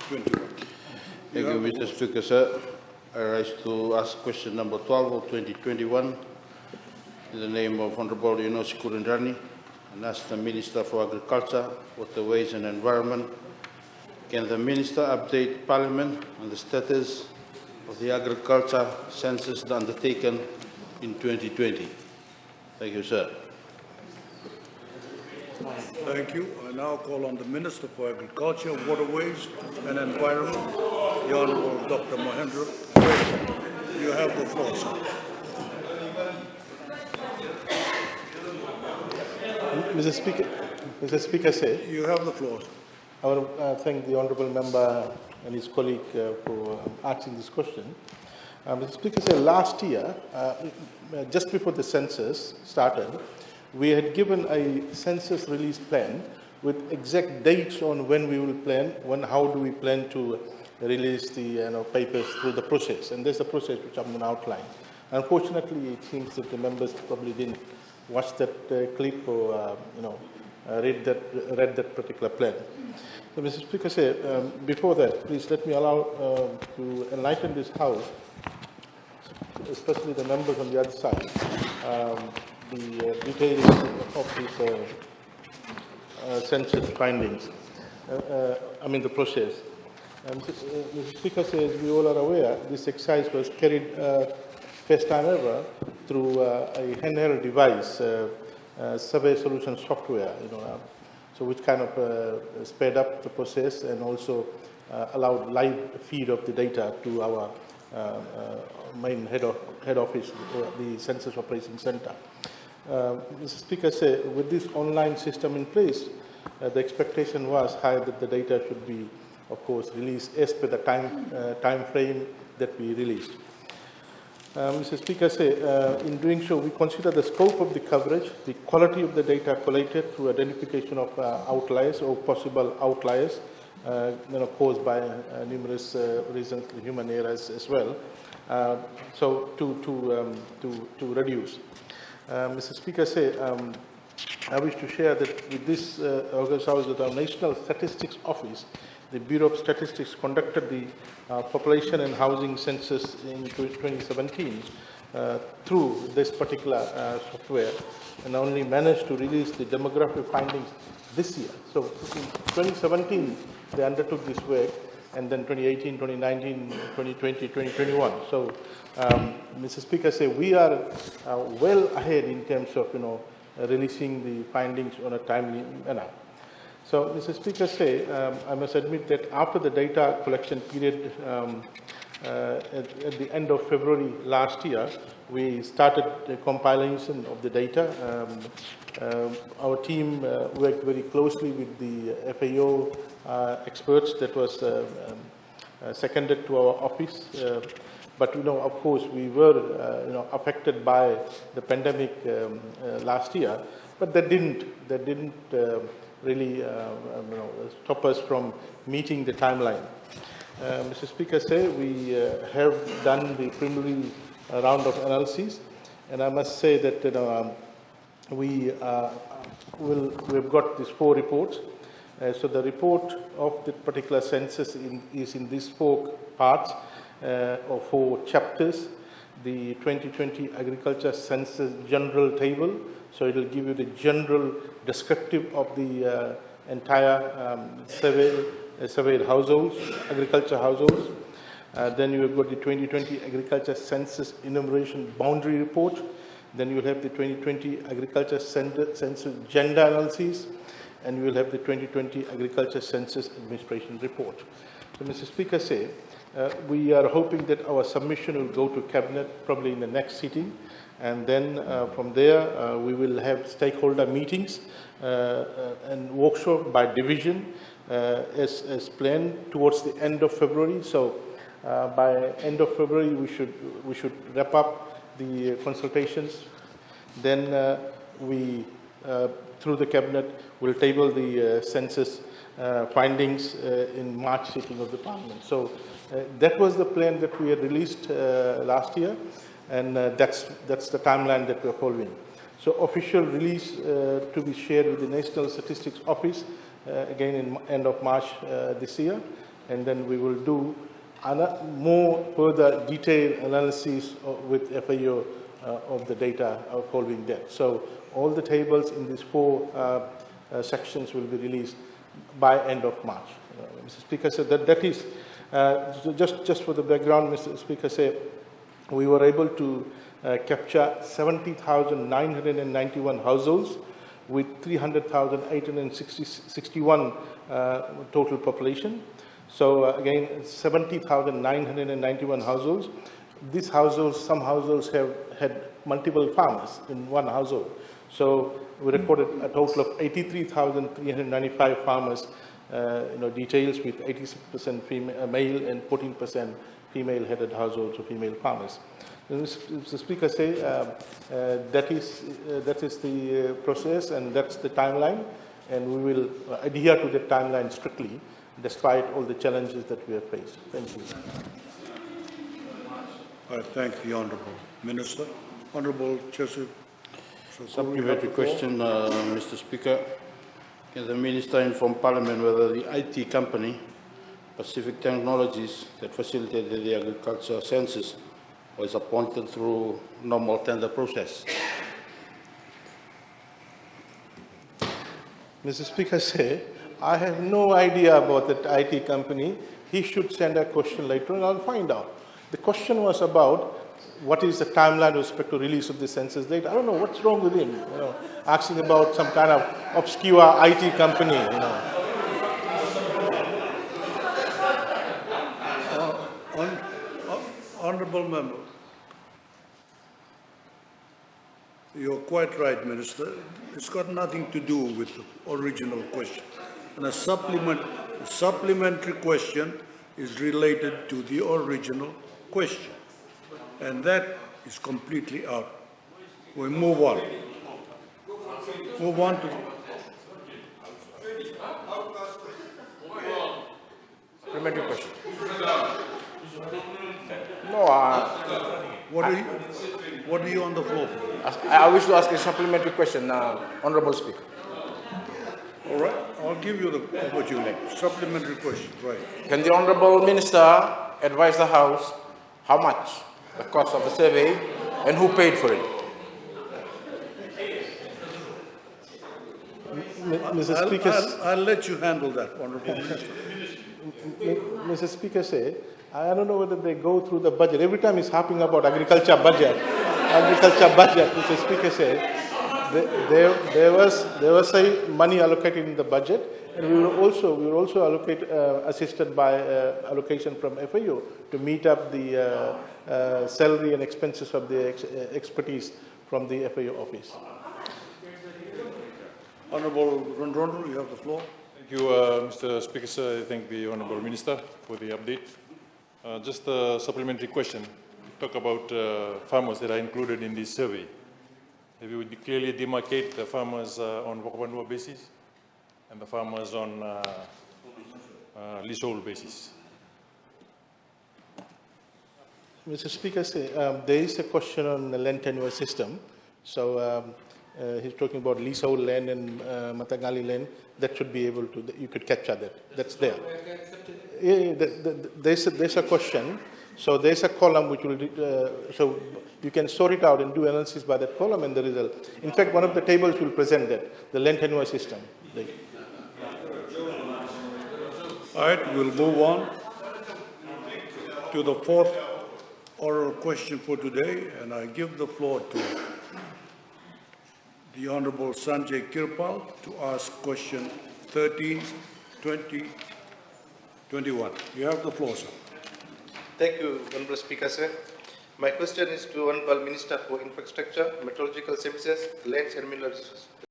21. Thank you, Mr. Speaker, sir. I rise to ask question number 12 of 2021 in the name of Honorable Yunos Kurendrani and ask the Minister for Agriculture, Waterways and Environment. Can the Minister update Parliament on the status of the Agriculture Census undertaken in 2020? Thank you, sir. Thank you. I now call on the Minister for Agriculture, Waterways and Environment, the Honourable Dr. Mahendra. You have the floor, sir. Mr. Speaker, you have the floor. I want to thank the Honourable Member and his colleague for asking this question. Mr. Speaker, last year, just before the census started, we had given a census release plan with exact dates on when we will plan, how do we plan to release the papers through the process. And there's a process which I'm going to outline. Unfortunately, it seems that the members probably didn't watch that clip or read that particular plan. So, Mr. Speaker, before that, please let me allow to enlighten this House, especially the members on the other side, the details of these census findings. The process. Mr. Speaker, as we all are aware, this exercise was carried first time ever through a handheld device, survey solution software, so which kind of sped up the process and also allowed live feed of the data to our main head office, the Census Operations Center. Mr. Speaker, with this online system in place, the expectation was high that the data should be, of course, released as per the time frame that we released. Mr. Speaker, in doing so, we consider the scope of the coverage, the quality of the data collected through identification of outliers or possible outliers, caused by numerous reasons, human errors as well. So to reduce. Mr. Speaker, I wish to share that with this August House, that our National Statistics Office, the Bureau of Statistics, conducted the population and housing census in 2017 through this particular software, and only managed to release the demographic findings this year. So in 2017, they undertook this work, and then 2018, 2019, 2020, 2021. So, Mr. Speaker, we are well ahead in terms of, releasing the findings on a timely manner. So, Mr. Speaker, I must admit that after the data collection period at the end of February last year, we started the compilation of the data. Our team worked very closely with the FAO experts that was seconded to our office. But, of course, we were, affected by the pandemic last year, but that didn't really, stop us from meeting the timeline. Mr. Speaker, we have done the preliminary round of analysis, and I must say that we've got these 4 reports. So the report of the particular census is in these 4 parts or 4 chapters. The 2020 Agriculture Census General Table, so it will give you the general descriptive of the entire surveyed households, agriculture households. Then you have got the 2020 Agriculture Census Enumeration Boundary Report. Then you will have the 2020 Agriculture Census Gender Analysis, and you will have the 2020 Agriculture Census Administration Report. So, Mr. Speaker, we are hoping that our submission will go to Cabinet probably in the next sitting, and then from there we will have stakeholder meetings and workshop by division as planned towards the end of February. So by end of February we should wrap up the consultations. Then we through the Cabinet will table the census findings in March sitting of the Parliament. So that was the plan that we had released last year, and that's the timeline that we're following. So official release to be shared with the National Statistics Office again in end of March this year, and then we will do more further detailed analysis with FAO of the data following that. So all the tables in these 4 sections will be released by end of March. Mr. Speaker, so that is, just for the background, Mr. Speaker, say we were able to capture 70,991 households with 300,861 total population. So again, 70,991 households. These households, some households have had multiple farmers in one household. So we recorded a total of 83,395 farmers, details with 86% male and 14% female-headed households or female farmers. Mr. Speaker, say that is the process and that's the timeline, and we will adhere to the timeline strictly, despite all the challenges that we have faced. Thank you. I thank the Honourable Minister. Honourable Census. Supplementary question, Mr. Speaker. Can the Minister inform Parliament whether the IT company, Pacific Technologies, that facilitated the Agriculture Census was appointed through normal tender process? Mr. Speaker, say, I have no idea about that IT company. He should send a question later and I'll find out. The question was about what is the timeline with respect to release of the census data. I don't know what's wrong with him, asking about some kind of obscure IT company, Honourable Member, you're quite right, Minister. It's got nothing to do with the original question. And a supplementary question is related to the original question. And that is completely out. We move on. Move on to... Supplementary question. No, What are you on the floor for? I wish to ask a supplementary question, Honourable Speaker. All right, I'll give you the opportunity. Supplementary question, right. Can the Honourable Minister advise the House how much the cost of the survey and who paid for it? Mr. Speaker, I'll let you handle that, Honourable Minister. Mr. Speaker, say, I don't know whether they go through the budget. Every time he's harping about agriculture budget, Mr. Speaker, say, there was a money allocated in the budget, and we will also allocate assisted by allocation from FAO to meet up the salary and expenses of the expertise from the FAO office. Honourable Rondrondo, you have the floor. Thank you, Mr. Speaker, sir. I thank the Honourable Minister for the update. Just a supplementary question. You talk about farmers that are included in this survey. Have you clearly demarcate the farmers on Wakupanua basis and the farmers on leasehold basis? Mr. Speaker, there is a question on the land tenure system. So he's talking about leasehold land and Matagali land. That should be able to, you could capture that. That's there. There's a question. So there's a column which will, so you can sort it out and do analysis by that column and the result. In fact, one of the tables will present that, the land tenure system. All right, we'll move on to the 4th oral question for today, and I give the floor to the Honourable Sanjay Kirpal to ask question 13, 20, 21. You have the floor, sir. Thank you, Honourable Speaker, sir. My question is to Honourable Minister for Infrastructure, Meteorological Services, Lands and Mineral Resources.